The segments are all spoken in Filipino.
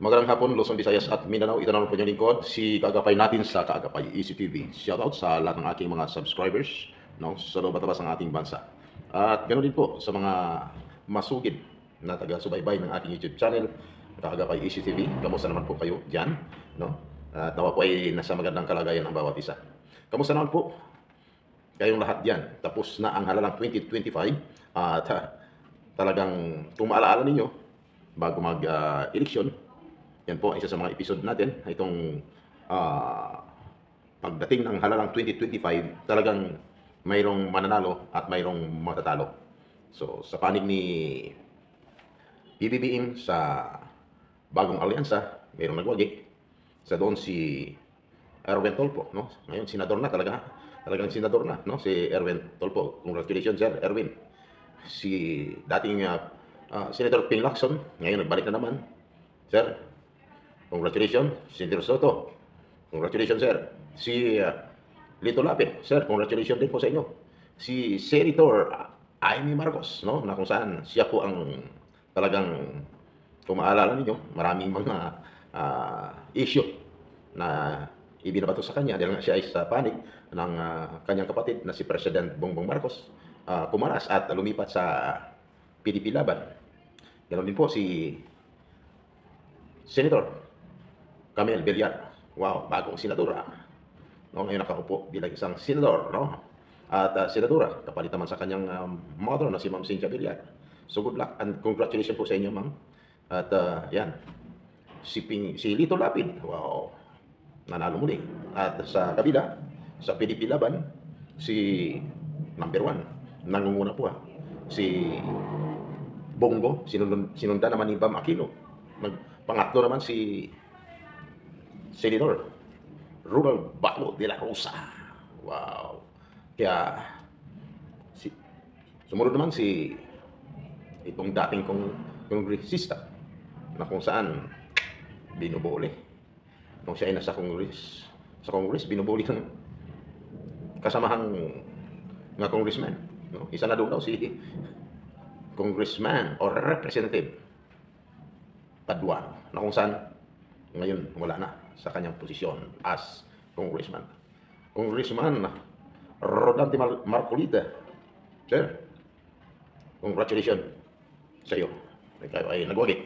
Magandang hapon, Luzon, Visayas at Mindanao. Ito naman po yung lingkod, si Kaagapay natin sa Kaagapay ECTV. Shoutout sa lahat ng aking mga subscribers, no, sa loob at labas ng ating bansa. At ganoon din po sa mga masugid na taga-subaybay ng ating YouTube channel, Kaagapay ECTV. Kamusta naman po kayo dyan? No? At nawa po ay nasa magandang kalagayan ang bawat isa. Kamusta naman po kayong lahat dyan? Tapos na ang halalang 2025 at talagang kung maalaala ninyo, bago mag-eleksyon, yan po isa sa mga episode natin. Itong pagdating ng halalang 2025, talagang mayroong mananalo at mayroong matatalo. So, sa panig ni PBBM sa bagong alyansa, mayroong nagwagi. Sa doon si Erwin Tolpo, no? Ngayon senador na talagang senador na, no? Si Erwin Tolpo. Congratulations, sir, Erwin. Si dating Senator Ping Lacson, ngayon nagbalik na naman. Sir, congratulations. Senator Soto, congratulations, sir. Si Lito Lapid, sir, congratulations din po sa inyo. Si Senator Amy Marcos, no, na kung saan siya po ang talagang, kung maalala ninyo, maraming mga issue na ibinabato sa kanya dahil nga siya ay sa panig ng kanyang kapatid na si President Bongbong Marcos kumaras at lumipat sa PDP Laban. Ganon din po si Senator Camel Villar. Wow, bagong senadora. No, ngayon nakaupo bilang isang senador, no? At senadora, kapalit naman sa kanyang mother na si Ma'am Cynthia Villar. So good luck and congratulations po sa inyo, ma'am. At yan, si Lito Lapid, wow, nanalo muli. At sa kabila, sa PDP Laban, si number 1, nangunguna po si Bongo, sinundan naman ni Bam Aquino. Pangatlo naman si Senator Ronald Bato de la Rosa. Wow. Kaya sumunod naman si itong dating kongresista na kung saan binubuli. Nung siya ay nasa Congress, binubuli ng kasamahang nga congressman. No? Isa na doon daw si congressman or representative Paduano, na kung saan ngayon wala na sa kanyang posisyon as congressman. Congressman Rodante Marcolita, sir, congratulations sa iyo. Ikaw ay nagwagi.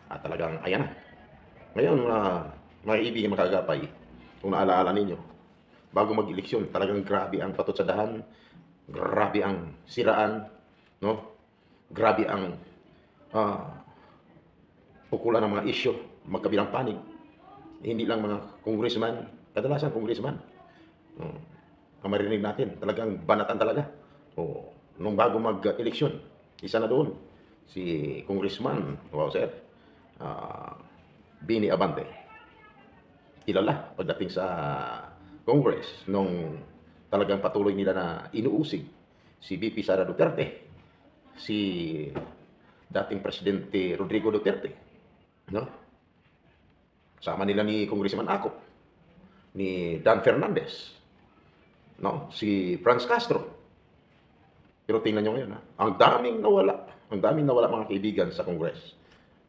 At talagang ayan na. Ngayon, mga ibigin makagapay, kung naalaala ninyo, bago mag-eleksyon, talagang grabe ang patutsadahan, grabe ang siraan, no? Grabe ang pukulan ng mga isyo, magkabilang panig. Hindi lang mga congressman, kadalasan congressman. Ang marinig natin, talagang banatan talaga. Nung bago mag-eleksyon, isa na doon, si Congressman, wow sir, Bini Abante. Kilala pagdating sa Congress, nung talagang patuloy nila na inuusig si VP Sara Duterte, si dating Presidente Rodrigo Duterte, no? Sama nila ni Congressman Akop, ni Dan Fernandez, no? Si Franz Castro. Pero tingnan nyo ngayon, ang daming nawala mga kaibigan sa Congress,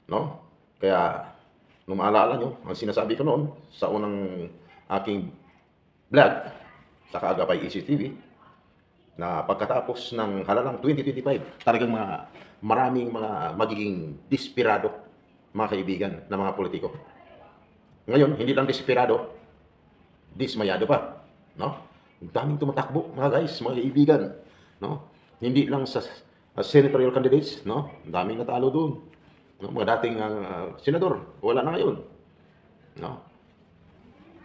no? Kaya nung maalala nyo, ang sinasabi ko noon sa unang aking vlog sa Kaagapay ECTV, na pagkatapos ng halalang 2025, talagang maraming mga magiging desperado mga kaibigan na mga politiko. Ngayon, hindi lang desperado, dismayado pa, no? Ang daming tumatakbo, mga guys, mga kaibigan, no? Hindi lang sa senatorial candidates, no? Ang daming natalo doon, no? Mga dating senador, wala na ngayon, no?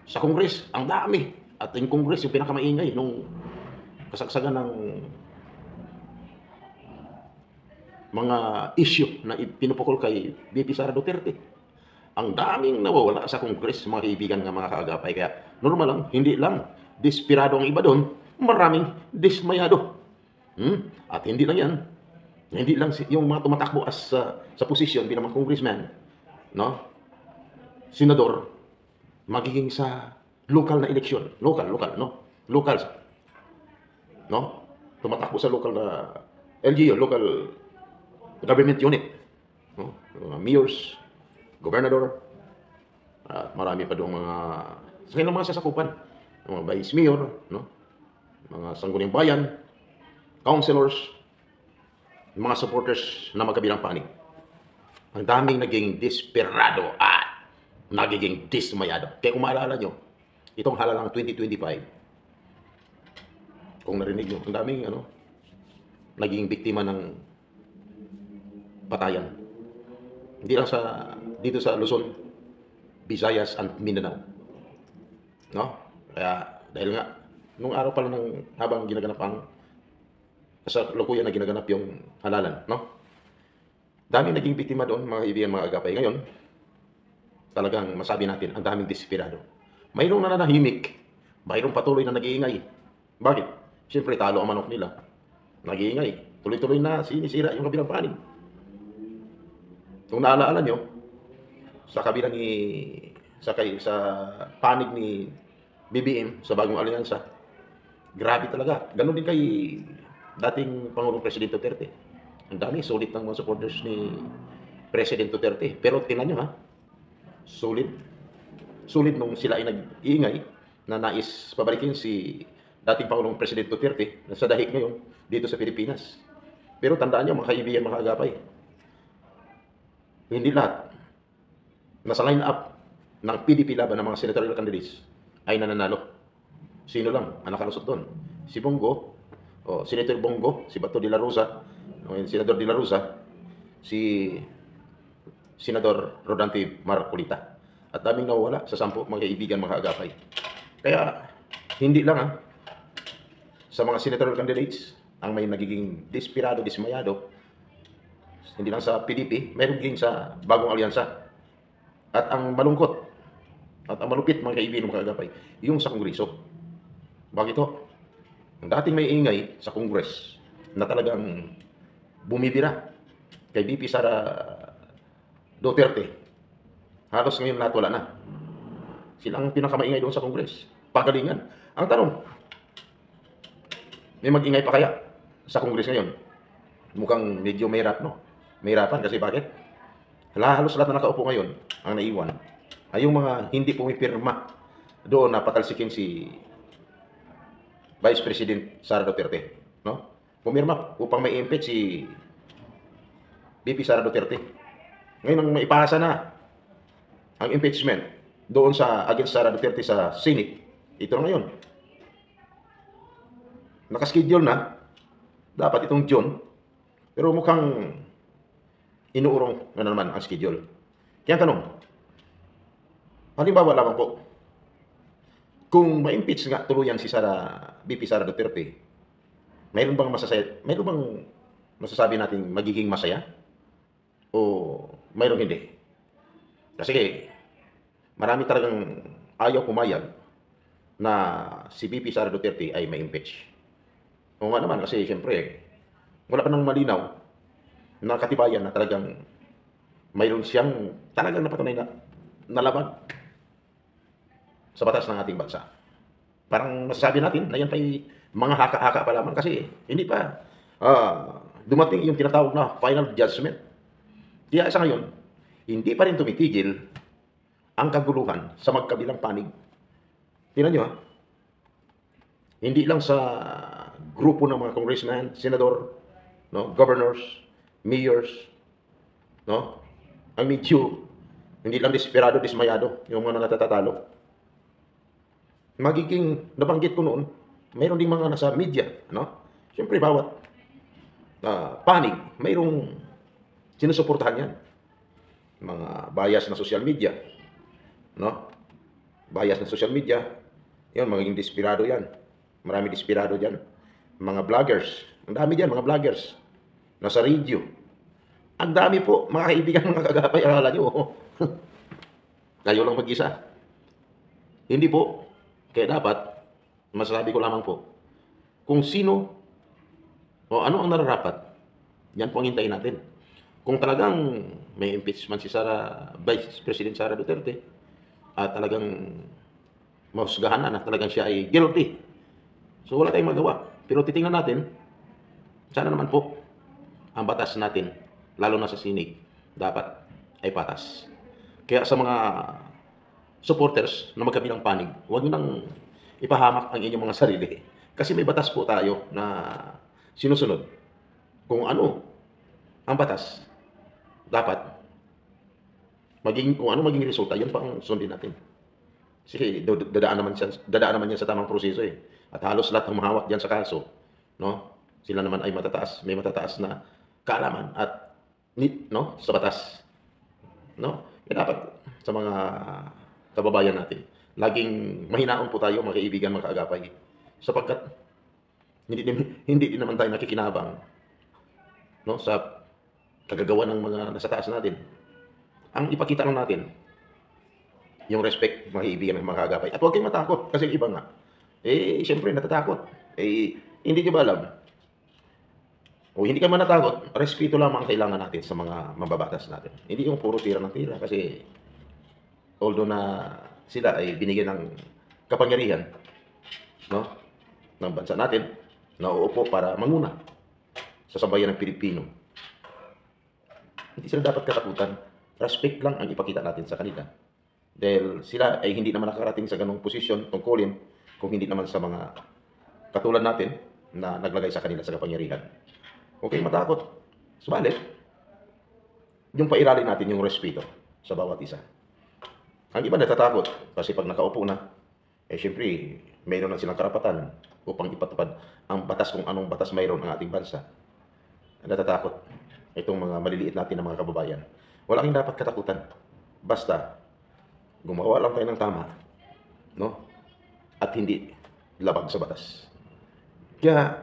Sa Congress, ang dami. At yung Congress, yung pinakamaingay nung kasagsagan ng mga issue na pinupukol kay VP Sara Duterte. Ang daming nawawala sa Congress, mga kaibigan nga mga kaagapay. Kaya normal lang, hindi lang desperado ang iba doon, maraming dismayado. At hindi lang yan, hindi lang yung mga tumatakbo as sa posisyon bilang mga congressman, no? Senador, magiging sa local na eleksyon, local, no? Local, no? Tumatakbo sa local na LGU, local government unit, no? Mayors, gobernador, at marami pa doong mga sa kanilang mga sasakupan, mga vice mayor, no? Mga sangguniang bayan, councilors, mga supporters na magkabilang panig. Ang daming naging desperado at nagiging dismayado. Kaya kung maalala nyo, itong halalang 2025, kung narinig nyo, ang daming naging biktima ng patayan. Hindi lang dito sa Luzon, Visayas, and Mindanao. No? Kaya dahil nga, nung araw pala habang ginaganap ang sa lukuyan na ginaganap yung halalan, no? Daming naging biktima doon, mga kaibigan, mga agapay. Ngayon, talagang masabi natin, ang daming desperado. Mayroong nananahimik, mayroong patuloy na nag-iingay. Bakit? Siyempre, talo ang manok nila. Nag-iingay. Tuloy-tuloy na sinisira yung kabilang panig. Kung naalaala nyo, sa kabila sa panig ni BBM sa bagong alyansa, grabe talaga. Ganon din kay dating Pangulong Presidente Duterte. Ang dami, sulit ng mga supporters ni President Duterte. Pero tingnan nyo ha, sulit nung sila ay nag-iingay na nais pabalikin si dating Pangulong President Duterte na sa dahig ngayon dito sa Pilipinas. Pero tandaan nyo mga kaibigan, mga agapay, hindi lahat nasa line up ng PDP laban ng mga senatorial candidates ay nananalo. Sino lang ang nakalusot doon? Si Bongo, Senator Bongo, si Bato de la Rosa, Senador de la Rosa, si Senador Rodante Marcolita. At daming nawawala sa 10 mga kaibigan, mga agapay. Kaya hindi lang sa mga senatorial candidates ang may nagiging desperado, dismayado. Hindi lang sa PDP, meron din sa bagong alyansa. At ang malungkot at ang malupit, mga kaibigan, mga agapay, yung sa Kongreso. Bakit ito? Ang dating may ingay sa Congress na talagang bumibira kay VP Sara Duterte, halos ngayon lahat wala na. Sila ang pinakamaingay doon sa Congress. Pagalingan. Ang tanong, may mag-ingay pa kaya sa Congress ngayon? Mukhang medyo mahirap, no? Mahirapan kasi bakit? Halos lahat na nakaupo ngayon, ang naiwan, ay yung mga hindi pumipirma doon na patalsikin si Vice President Sara Duterte, no? Pumirma upang may impeach si VP Sara Duterte. Ngayon ang maipasa na ang impeachment doon against Sara Duterte sa Senate. Ito na ngayon. Nakaschedule na dapat itong June, pero mukhang inuurong na naman ang schedule. Kaya ang tanong, halimbawa lamang po, kung ma-impeach nga tuluyan si VP Sara Duterte, mayroon bang masasabi natin magiging masaya? O mayroon hindi? Kasi marami talagang ayaw pumayag na si VP Sara Duterte ay ma-impeach. O nga naman, kasi siyempre, wala pa nang malinaw na katibayan na talagang mayroon siyang talagang napatunay na nalabag sa batas ng ating bansa. Parang masasabi natin na yan pa'y mga haka-haka pa lamang kasi hindi pa dumating yung tinatawag na final judgment. Kaya sa ngayon, hindi pa rin tumitigil ang kaguluhan sa magkabilang panig. Tingnan nyo hindi lang sa grupo ng mga congressman, senador, no, governors, mayors, no, ang medyo hindi lang desperado, dismayado yung mga natatatalo. Magiging, nabanggit ko noon, mayroon ding mga nasa media, no? Siyempre, bawat panig, mayroong sinusuportahan yan. Mga bias na social media, no? Bias na social media, yun, magiging desperado yan. Marami desperado dyan. Mga vloggers, ang dami dyan, mga vloggers. Nasa radio. Ang dami po, mga kaibigan, mga kagapay, akala nyo. Kayo lang mag-isa. Hindi po. Kaya dapat, masasabi ko lamang po, kung sino o ano ang nararapat, yan po ang hintayin natin. Kung talagang may impeachment si Vice President Sara Duterte, at talagang mahusgahan na talagang siya ay guilty, so wala tayong magawa. Pero titingnan natin, sana naman po, ang batas natin, lalo na sa sinig, dapat ay patas. Kaya sa mga supporters na magkabilang panig, huwag niyo nang ipahamak ang inyong mga sarili. Kasi may batas po tayo na sinusunod. Kung ano ang batas, dapat kung ano maging resulta, yun pa ang sundin natin. Kasi dadaan naman yan sa tamang proseso eh. At halos lahat ng mahawak diyan sa kaso, no? Sila naman ay may matataas na kaalaman at no, sa batas, no? Kaya dapat sa mga kababayan natin, laging mahinaon po tayo, mga kaibigan, mga kaagapay, sapagkat hindi din naman tayo nakikinabang, no, sa kagagawa ng mga nasa taas natin. Ang ipakita lang natin, yung respect, mga kaibigan, mga kaagapay. At huwag kayong matakot, kasi iba nga, siyempre natatakot. Hindi nyo ba alam? O hindi ka man natakot, respeto lamang ang kailangan natin sa mga mababatas natin. Hindi yung puro tira ng tira, kasi although na sila ay binigyan ng kapangyarihan, no, ng bansa natin, na uupo para manguna sa sambayan ng Pilipino. Hindi sila dapat katakutan. Respect lang ang ipakita natin sa kanila. Dahil sila ay hindi naman nakarating sa ganong posisyon, tungkulin, kung hindi naman sa mga katulad natin na naglagay sa kanila sa kapangyarihan. Okay, matakot. Subalit, yung pairalin natin yung respeto sa bawat isa. Ang iba natatakot kasi pag nakaupo na, syempre, mayroon na silang karapatan upang ipatupad ang batas kung anong batas mayroon ang ating bansa. Natatakot itong mga maliliit natin na mga kababayan. Wala kang dapat katakutan. Basta, gumawa lang tayo ng tama, no? At hindi labag sa batas. Kaya,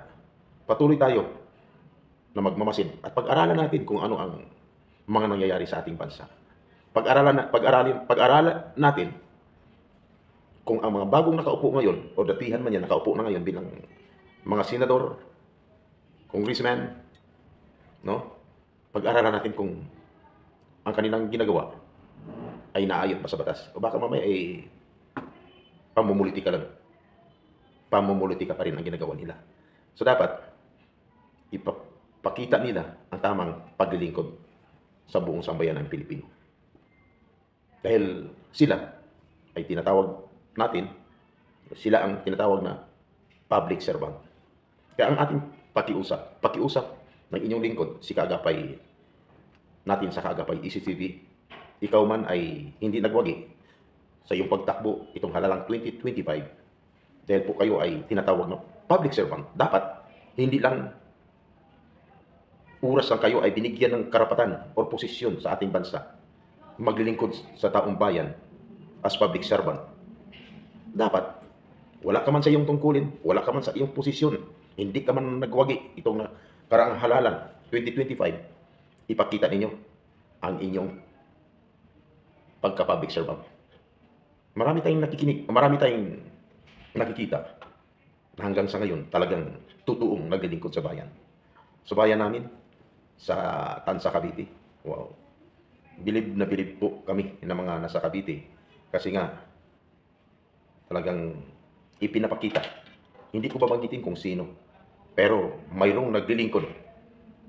patuloy tayo na magmamasid at pag-aralan natin kung ano ang mga nangyayari sa ating bansa. Pag-aralan natin kung ang mga bagong nakaupo ngayon o datihan man yan nakaupo na ngayon bilang mga senador, congressman, no? Pag-aralan natin kung ang kanilang ginagawa ay naayon pa sa batas o baka mamaya ay pamumulitika lang. Pamumulitika pa rin ang ginagawa nila. So dapat ipakita nila ang tamang paglilingkod sa buong sambayan ng Pilipino. Dahil sila ay tinatawag natin, sila ang tinatawag na public servant. Kaya ang ating pakiusap ng inyong lingkod, si Kaagapay natin sa Kaagapay ECTV, ikaw man ay hindi nagwagi sa iyong pagtakbo itong halalang 2025 dahil po kayo ay tinatawag na public servant. Dapat hindi lang oras lang kayo ay binigyan ng karapatan o posisyon sa ating bansa maglilingkod sa taong bayan as public servant. Dapat wala ka man sa iyong tungkulin, wala ka man sa iyong posisyon, hindi ka man nagwagi itong karaang halalan 2025, ipakita ninyo ang inyong pagka-public servant. Marami tayong nakikita na hanggang sa ngayon talagang totoong naglilingkod sa bayan. Sa bayan namin, sa Tansa, Cavite. Wow. Bilib na bilib po kami ng mga nasa Cavite. Kasi nga, talagang ipinapakita. Hindi ko babanggitin kung sino. Pero mayroong naglilingkod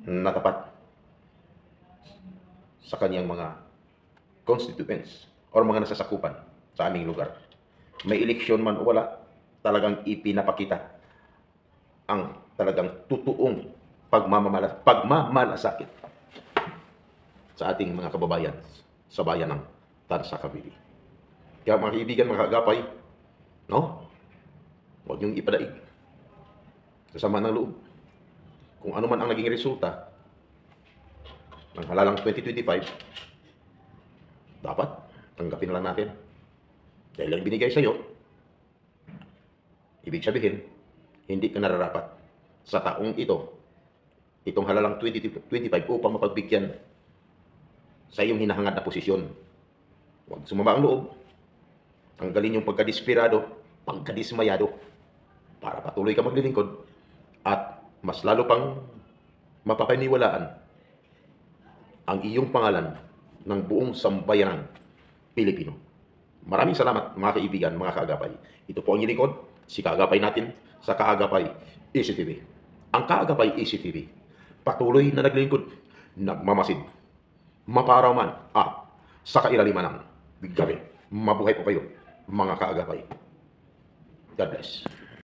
na tapat sa kanyang mga constituents or mga nasasakupan sa aming lugar. May eleksyon man o wala, talagang ipinapakita ang talagang totoong pagmamalasakit sa ating mga kababayan sa bayan ng Tansa, Cavite. Kaya mga kaibigan, mga kaagapay, no? Huwag niyong ipadaig sa sama ng loob. Kung ano man ang naging resulta ng halalang 2025, dapat tanggapin lang natin. Dahil ang binigay sa iyo, ibig sabihin, hindi ka nararapat sa taong itong halalang 2025 upang mapagbigyan sa iyong hinahangad na posisyon. Huwag sumama ang loob. Tanggalin yung pagkadesperado, pagkadismayado, para patuloy ka maglilingkod at mas lalo pang mapapaniwalaan ang iyong pangalan ng buong sambayanang Pilipino. Maraming salamat mga kaibigan, mga kaagapay. Ito po ang lingkod, si Kaagapay natin sa Kaagapay ECTV. Ang Kaagapay ECTV, patuloy na naglingkod, nagmamasid, maparaw man, sa kailaliman ng gabi. Mabuhay po kayo, mga kaagapay. God bless.